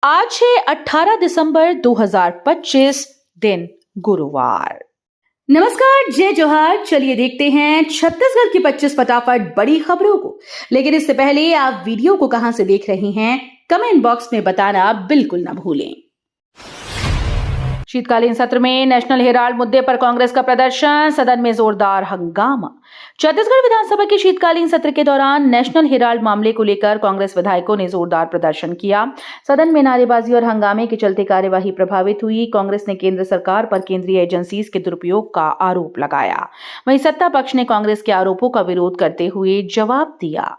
आज है 18 दिसंबर 2025 दिन गुरुवार। नमस्कार, जय जोहार। चलिए देखते हैं छत्तीसगढ़ की 25 फटाफट बड़ी खबरों को। लेकिन इससे पहले आप वीडियो को कहां से देख रहे हैं, कमेंट बॉक्स में बताना बिल्कुल ना भूलें। शीतकालीन सत्र में नेशनल हेराल्ड मुद्दे पर कांग्रेस का प्रदर्शन, सदन में जोरदार हंगामा। छत्तीसगढ़ विधानसभा के शीतकालीन सत्र के दौरान नेशनल हेराल्ड मामले को लेकर कांग्रेस विधायकों ने जोरदार प्रदर्शन किया। सदन में नारेबाजी और हंगामे के चलते कार्यवाही प्रभावित हुई। कांग्रेस ने केंद्र सरकार पर केंद्रीय एजेंसीज के दुरुपयोग का आरोप लगाया। वहीं सत्ता पक्ष ने कांग्रेस के आरोपों का विरोध करते हुए जवाब दिया।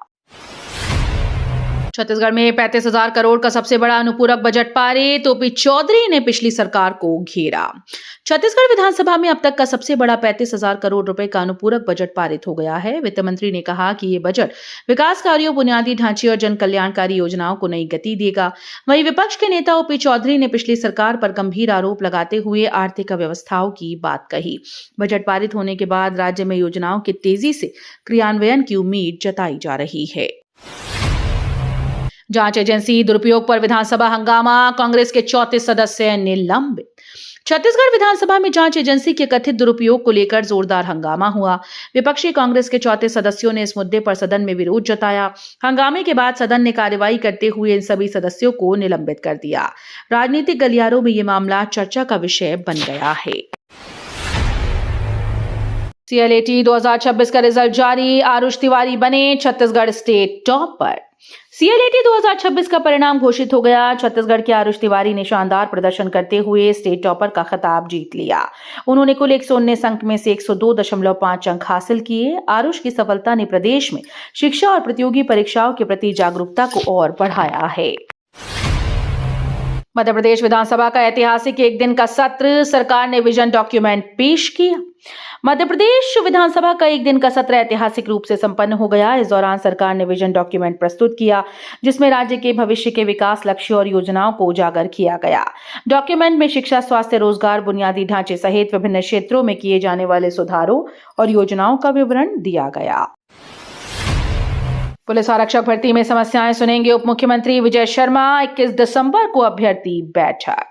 छत्तीसगढ़ में 35,000 करोड़ का सबसे बड़ा अनुपूरक बजट पारित, ओपी चौधरी ने पिछली सरकार को घेरा। छत्तीसगढ़ विधानसभा में अब तक का सबसे बड़ा 35,000 करोड़ रुपए का अनुपूरक बजट पारित हो गया है। वित्त मंत्री ने कहा कि ये बजट विकास कार्यों, बुनियादी ढांचे और जन कल्याणकारी योजनाओं को नई गति देगा। वहीं विपक्ष के नेता ओपी चौधरी ने पिछली सरकार पर गंभीर आरोप लगाते हुए आर्थिक अव्यवस्थाओं की बात कही। बजट पारित होने के बाद राज्य में योजनाओं के तेजी से क्रियान्वयन की उम्मीद जताई जा रही है। जांच एजेंसी दुरुपयोग पर विधानसभा हंगामा, कांग्रेस के 34 सदस्य निलंबित। छत्तीसगढ़ विधानसभा में जांच एजेंसी के कथित दुरुपयोग को लेकर जोरदार हंगामा हुआ। विपक्षी कांग्रेस के 34 सदस्यों ने इस मुद्दे पर सदन में विरोध जताया। हंगामे के बाद सदन ने कार्रवाई करते हुए इन सभी सदस्यों को निलंबित कर दिया। राजनीतिक गलियारों में ये मामला चर्चा का विषय बन गया है। CLAT 2026 का रिजल्ट जारी, आरुष तिवारी बने छत्तीसगढ़ स्टेट टॉपर। CLAT 2026 का परिणाम घोषित हो गया। छत्तीसगढ़ के आरुष तिवारी ने शानदार प्रदर्शन करते हुए स्टेट टॉपर का खिताब जीत लिया। उन्होंने कुल 119 अंक में से 102.5 अंक हासिल किए। आरुष की सफलता ने प्रदेश में शिक्षा और प्रतियोगी परीक्षाओं के प्रति जागरूकता को और बढ़ाया है। मध्य प्रदेश विधानसभा का ऐतिहासिक एक दिन का सत्र, सरकार ने विजन डॉक्यूमेंट पेश किया। मध्य प्रदेश विधानसभा का एक दिन का सत्र ऐतिहासिक रूप से संपन्न हो गया। इस दौरान सरकार ने विजन डॉक्यूमेंट प्रस्तुत किया, जिसमें राज्य के भविष्य के विकास लक्ष्य और योजनाओं को उजागर किया गया। डॉक्यूमेंट में शिक्षा, स्वास्थ्य, रोजगार, बुनियादी ढांचे सहित विभिन्न क्षेत्रों में किए जाने वाले सुधारों और योजनाओं का विवरण दिया गया। पुलिस आरक्षक भर्ती में समस्याएं सुनेंगे उप मुख्यमंत्री विजय शर्मा। 21 दिसंबर को अभ्यर्थी बैठक।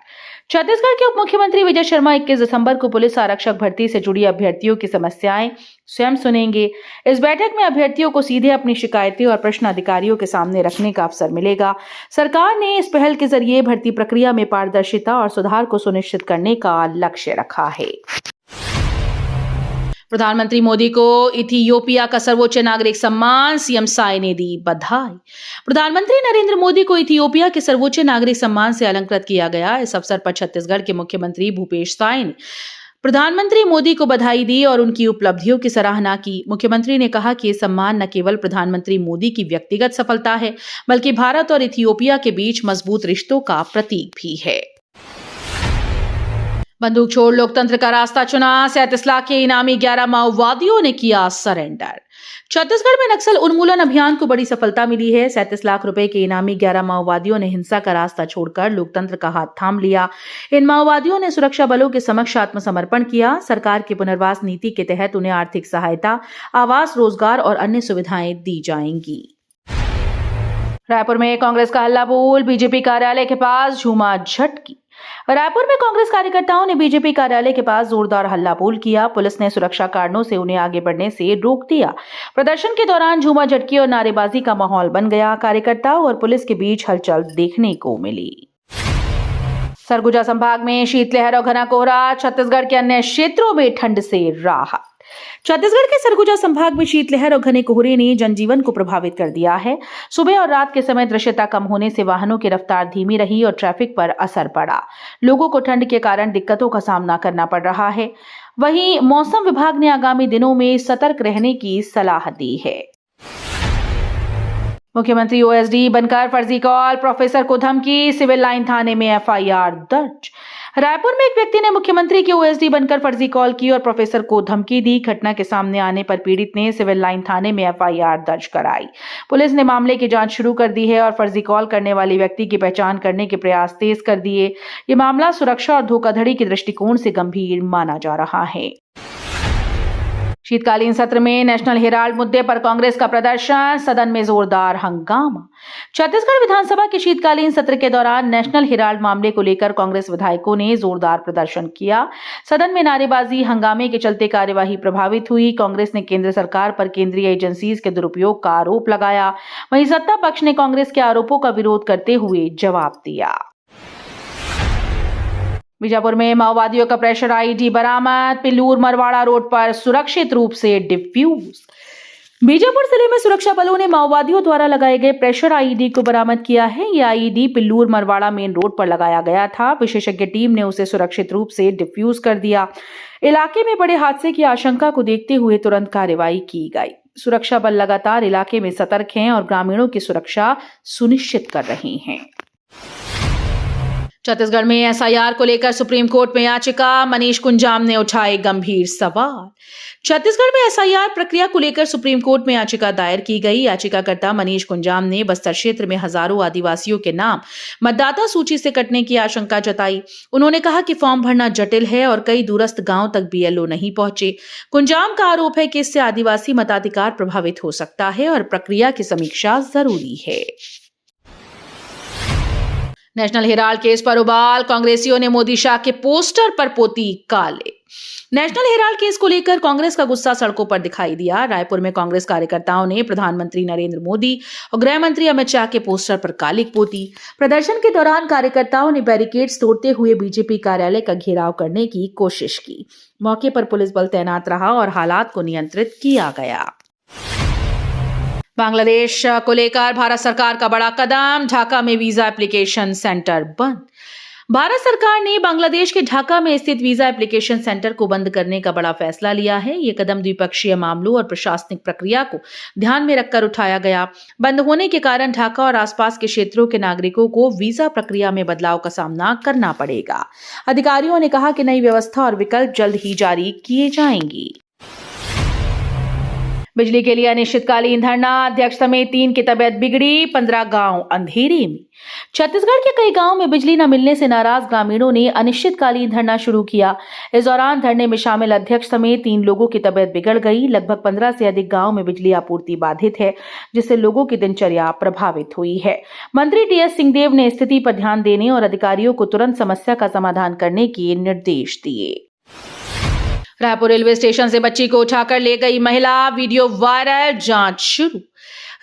छत्तीसगढ़ के उप मुख्यमंत्री विजय शर्मा 21 दिसंबर को पुलिस आरक्षक भर्ती से जुड़ी अभ्यर्थियों की समस्याएं स्वयं सुनेंगे। इस बैठक में अभ्यर्थियों को सीधे अपनी शिकायतें और प्रश्न अधिकारियों के सामने रखने का अवसर मिलेगा। सरकार ने इस पहल के जरिए भर्ती प्रक्रिया में पारदर्शिता और सुधार को सुनिश्चित करने का लक्ष्य रखा है। प्रधानमंत्री मोदी को इथियोपिया का सर्वोच्च नागरिक सम्मान, सीएम साय ने दी बधाई। प्रधानमंत्री नरेंद्र मोदी को इथियोपिया के सर्वोच्च नागरिक सम्मान से अलंकृत किया गया। इस अवसर पर छत्तीसगढ़ के मुख्यमंत्री भूपेश साय ने प्रधानमंत्री मोदी को बधाई दी और उनकी उपलब्धियों की सराहना की। मुख्यमंत्री ने कहा कि ये सम्मान न केवल प्रधानमंत्री मोदी की व्यक्तिगत सफलता है, बल्कि भारत और इथियोपिया के बीच मजबूत रिश्तों का प्रतीक भी है। बंदूक छोड़ लोकतंत्र का रास्ता चुना, 37 लाख के इनामी 11 माओवादियों ने किया सरेंडर। छत्तीसगढ़ में नक्सल उन्मूलन अभियान को बड़ी सफलता मिली है। 37 लाख रुपए के इनामी 11 माओवादियों ने हिंसा का रास्ता छोड़कर लोकतंत्र का हाथ थाम लिया। इन माओवादियों ने सुरक्षा बलों के समक्ष आत्मसमर्पण किया। सरकार की पुनर्वास नीति के तहत उन्हें आर्थिक सहायता, आवास, रोजगार और अन्य सुविधाएं दी जाएंगी। रायपुर में कांग्रेस का हल्ला बोल, बीजेपी कार्यालय के पास झूमा झटकी। रायपुर में कांग्रेस कार्यकर्ताओं ने बीजेपी कार्यालय के पास जोरदार हल्ला बोल किया। पुलिस ने सुरक्षा कारणों से उन्हें आगे बढ़ने से रोक दिया। प्रदर्शन के दौरान झूमा झटकी और नारेबाजी का माहौल बन गया। कार्यकर्ताओं और पुलिस के बीच हलचल देखने को मिली। सरगुजा संभाग में शीतलहर और घना कोहरा, छत्तीसगढ़ के अन्य क्षेत्रों में ठंड से राहत। छत्तीसगढ़ के सरगुजा संभाग में शीतलहर और घने कोहरे ने जनजीवन को प्रभावित कर दिया है। सुबह और रात के समय दृश्यता कम होने से वाहनों की रफ्तार धीमी रही और ट्रैफिक पर असर पड़ा। लोगों को ठंड के कारण दिक्कतों का सामना करना पड़ रहा है। वहीं मौसम विभाग ने आगामी दिनों में सतर्क रहने की सलाह दी है। मुख्यमंत्री OSD बनकर फर्जी कॉल, प्रोफेसर को धमकी, सिविल लाइन थाने में FIR दर्ज। रायपुर में एक व्यक्ति ने मुख्यमंत्री के OSD बनकर फर्जी कॉल की और प्रोफेसर को धमकी दी। घटना के सामने आने पर पीड़ित ने सिविल लाइन थाने में FIR दर्ज कराई। पुलिस ने मामले की जांच शुरू कर दी है और फर्जी कॉल करने वाले व्यक्ति की पहचान करने के प्रयास तेज कर दिए। ये मामला सुरक्षा और धोखाधड़ी के दृष्टिकोण से गंभीर माना जा रहा है। शीतकालीन सत्र में नेशनल हेराल्ड मुद्दे पर कांग्रेस का प्रदर्शन, सदन में जोरदार हंगामा। छत्तीसगढ़ विधानसभा के शीतकालीन सत्र के दौरान नेशनल हेराल्ड मामले को लेकर कांग्रेस विधायकों ने जोरदार प्रदर्शन किया। सदन में नारेबाजी, हंगामे के चलते कार्यवाही प्रभावित हुई। कांग्रेस ने केंद्र सरकार पर केंद्रीय एजेंसीज के दुरुपयोग का आरोप लगाया। वहीं सत्ता पक्ष ने कांग्रेस के आरोपों का विरोध करते हुए जवाब दिया। बीजापुर में माओवादियों का प्रेशर आईडी बरामद, पिल्लूर मरवाड़ा रोड पर सुरक्षित रूप से डिफ्यूज। बीजापुर जिले में सुरक्षा बलों ने माओवादियों द्वारा लगाए गए प्रेशर आईडी को बरामद किया है। यह आईडी पिल्लूर मरवाड़ा मेन रोड पर लगाया गया था। विशेषज्ञ टीम ने उसे सुरक्षित रूप से डिफ्यूज कर दिया। इलाके में बड़े हादसे की आशंका को देखते हुए तुरंत कार्रवाई की गई। सुरक्षा बल लगातार इलाके में सतर्क हैं और ग्रामीणों की सुरक्षा सुनिश्चित कर रहे हैं। छत्तीसगढ़ में एसआईआर को लेकर सुप्रीम कोर्ट में याचिका, मनीष कुंजाम ने उठाए गंभीर सवाल। छत्तीसगढ़ में एसआईआर प्रक्रिया को लेकर सुप्रीम कोर्ट में याचिका दायर की गई। याचिकाकर्ता मनीष कुंजाम ने बस्तर क्षेत्र में हजारों आदिवासियों के नाम मतदाता सूची से कटने की आशंका जताई। उन्होंने कहा कि फॉर्म भरना जटिल है और कई दूरस्थ गांव तक बीएलओ नहीं पहुंचे। कुंजाम का आरोप है कि इससे आदिवासी मताधिकार प्रभावित हो सकता है और प्रक्रिया की समीक्षा जरूरी है। नेशनल हेराल्ड केस पर उबाल, कांग्रेसियों ने मोदी शाह के पोस्टर पर पोती काले। नेशनल हेराल्ड केस को लेकर कांग्रेस का गुस्सा सड़कों पर दिखाई दिया। रायपुर में कांग्रेस कार्यकर्ताओं ने प्रधानमंत्री नरेंद्र मोदी और गृह मंत्री अमित शाह के पोस्टर पर कालिक पोती। प्रदर्शन के दौरान कार्यकर्ताओं ने बैरिकेड्स तोड़ते हुए बीजेपी कार्यालय का घेराव करने की कोशिश की। मौके पर पुलिस बल तैनात रहा और हालात को नियंत्रित किया गया। बांग्लादेश को लेकर भारत सरकार का बड़ा कदम, ढाका में वीजा एप्लीकेशन सेंटर बंद। भारत सरकार ने बांग्लादेश के ढाका में स्थित वीजा एप्लीकेशन सेंटर को बंद करने का बड़ा फैसला लिया है। ये कदम द्विपक्षीय मामलों और प्रशासनिक प्रक्रिया को ध्यान में रखकर उठाया गया। बंद होने के कारण ढाका और आसपास के क्षेत्रों के नागरिकों को वीजा प्रक्रिया में बदलाव का सामना करना पड़ेगा। अधिकारियों ने कहा कि नई व्यवस्था और विकल्प जल्द ही जारी किए जाएंगी। बिजली के लिए अनिश्चितकालीन धरना, अध्यक्ष समेत 3 की तबियत बिगड़ी, 15 गांव अंधेरे में। छत्तीसगढ़ के कई गांवों में बिजली न मिलने से नाराज ग्रामीणों ने अनिश्चितकालीन धरना शुरू किया। इस दौरान धरने में शामिल अध्यक्ष समेत 3 लोगों की तबियत बिगड़ गई। लगभग 15 से अधिक गांवों में बिजली आपूर्ति बाधित है, जिससे लोगों की दिनचर्या प्रभावित हुई है। मंत्री टीएस सिंहदेव ने स्थिति पर ध्यान देने और अधिकारियों को तुरंत समस्या का समाधान करने के निर्देश दिए। रायपुर रेलवे स्टेशन से बच्ची को उठाकर ले गई महिला, वीडियो वायरल, जांच शुरू।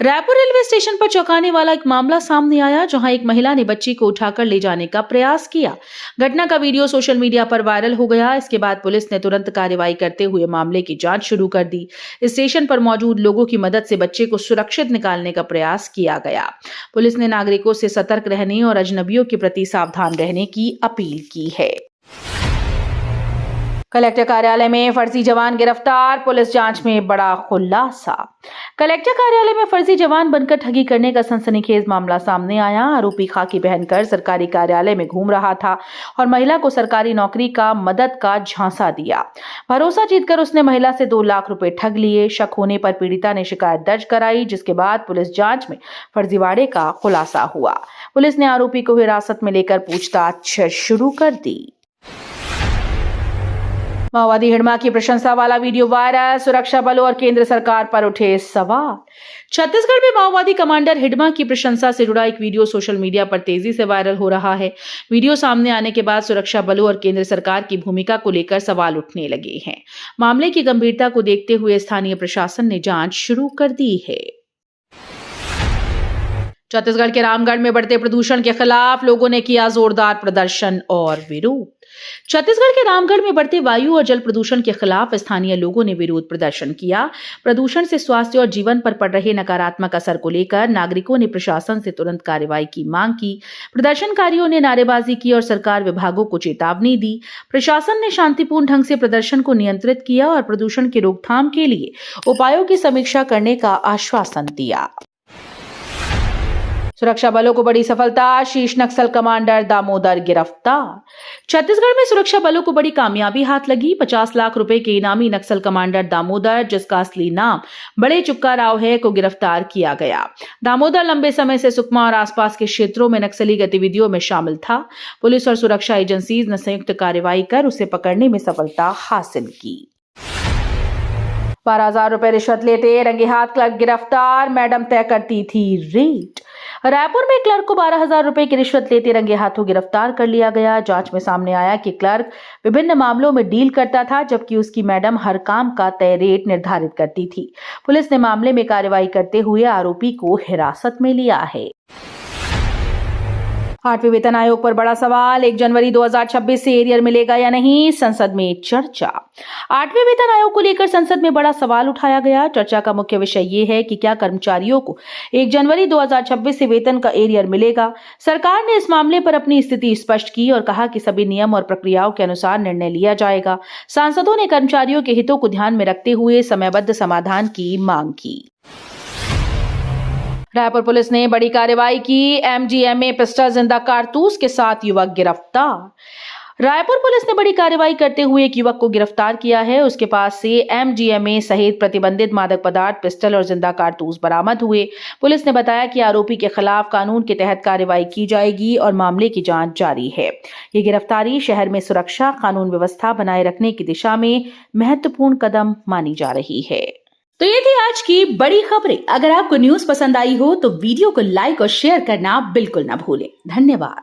रायपुर रेलवे स्टेशन पर चौंकाने वाला एक मामला सामने आया, जहां एक महिला ने बच्ची को उठाकर ले जाने का प्रयास किया। घटना का वीडियो सोशल मीडिया पर वायरल हो गया। इसके बाद पुलिस ने तुरंत कार्रवाई करते हुए मामले की जांच शुरू कर दी। स्टेशन पर मौजूद लोगों की मदद से बच्चे को सुरक्षित निकालने का प्रयास किया गया। पुलिस ने नागरिकों से सतर्क रहने और अजनबियों के प्रति सावधान रहने की अपील की है। कलेक्टर कार्यालय में फर्जी जवान गिरफ्तार, पुलिस जांच में बड़ा खुलासा। कलेक्टर कार्यालय में फर्जी जवान बनकर ठगी करने का सनसनीखेज मामला सामने आया। आरोपी खाकी पहनकर सरकारी कार्यालय में घूम रहा था और महिला को सरकारी नौकरी का मदद का झांसा दिया। भरोसा जीतकर उसने महिला से 2 लाख रुपए ठग लिए। शक होने पर पीड़िता ने शिकायत दर्ज कराई, जिसके बाद पुलिस जांच में फर्जीवाड़े का खुलासा हुआ। पुलिस ने आरोपी को हिरासत में लेकर पूछताछ शुरू कर दी। माओवादी हिडमा की प्रशंसा वाला वीडियो वायरल, सुरक्षा बलों और केंद्र सरकार पर उठे सवाल। छत्तीसगढ़ में माओवादी कमांडर हिडमा की प्रशंसा से जुड़ा एक वीडियो सोशल मीडिया पर तेजी से वायरल हो रहा है। वीडियो सामने आने के बाद सुरक्षा बलों और केंद्र सरकार की भूमिका को लेकर सवाल उठने लगे हैं। मामले की गंभीरता को देखते हुए स्थानीय प्रशासन ने जांच शुरू कर दी है। छत्तीसगढ़ के रामगढ़ में बढ़ते प्रदूषण के खिलाफ लोगों ने किया जोरदार प्रदर्शन और विरोध। छत्तीसगढ़ के रामगढ़ में बढ़ते वायु और जल प्रदूषण के खिलाफ स्थानीय लोगों ने विरोध प्रदर्शन किया। प्रदूषण से स्वास्थ्य और जीवन पर पड़ रहे नकारात्मक असर को लेकर नागरिकों ने प्रशासन से तुरंत कार्रवाई की मांग की। प्रदर्शनकारियों ने नारेबाजी की और सरकार विभागों को चेतावनी दी। प्रशासन ने शांतिपूर्ण ढंग से प्रदर्शन को नियंत्रित किया और प्रदूषण की रोकथाम के लिए उपायों की समीक्षा करने का आश्वासन दिया। सुरक्षा बलों को बड़ी सफलता, शीर्ष नक्सल कमांडर दामोदर गिरफ्तार। छत्तीसगढ़ में सुरक्षा बलों को बड़ी कामयाबी हाथ लगी। 50 लाख रुपए के इनामी नक्सल कमांडर दामोदर, जिसका असली नाम बड़े चुक्का राव है, को गिरफ्तार किया गया। दामोदर लंबे समय से सुकमा और आसपास के क्षेत्रों में नक्सली गतिविधियों में शामिल था। पुलिस और सुरक्षा एजेंसी ने संयुक्त कार्रवाई कर उसे पकड़ने में सफलता हासिल की। 12,000 रुपए रिश्वत लेते रंगे हाथ क्लर्क गिरफ्तार, मैडम तय करती थी रेट। रायपुर में क्लर्क को 12,000 रुपए की रिश्वत लेते रंगे हाथों गिरफ्तार कर लिया गया। जांच में सामने आया कि क्लर्क विभिन्न मामलों में डील करता था, जबकि उसकी मैडम हर काम का तय रेट निर्धारित करती थी। पुलिस ने मामले में कार्रवाई करते हुए आरोपी को हिरासत में लिया है। 8वें वेतन आयोग पर बड़ा सवाल, 1 जनवरी 2026 से एरियर मिलेगा या नहीं, संसद में चर्चा। 8वें वेतन आयोग को लेकर संसद में बड़ा सवाल उठाया गया। चर्चा का मुख्य विषय ये है कि क्या कर्मचारियों को 1 जनवरी 2026 से वेतन का एरियर मिलेगा। सरकार ने इस मामले पर अपनी स्थिति स्पष्ट की और कहा कि सभी नियम और प्रक्रियाओं के अनुसार निर्णय लिया जाएगा। सांसदों ने कर्मचारियों के हितों को ध्यान में रखते हुए समयबद्ध समाधान की मांग की। रायपुर पुलिस ने बड़ी कार्रवाई की, एमजीएमए पिस्टल जिंदा कारतूस के साथ युवक गिरफ्तार। रायपुर पुलिस ने बड़ी कार्रवाई करते हुए एक युवक को गिरफ्तार किया है। उसके पास से एमजीएमए सहित प्रतिबंधित मादक पदार्थ, पिस्टल और जिंदा कारतूस बरामद हुए। पुलिस ने बताया कि आरोपी के खिलाफ कानून के तहत कार्रवाई की जाएगी और मामले की जांच जारी है। ये गिरफ्तारी शहर में सुरक्षा, कानून व्यवस्था बनाए रखने की दिशा में महत्वपूर्ण कदम मानी जा रही है। तो ये थी आज की बड़ी खबरें। अगर आपको न्यूज पसंद आई हो तो वीडियो को लाइक और शेयर करना बिल्कुल ना भूलें। धन्यवाद।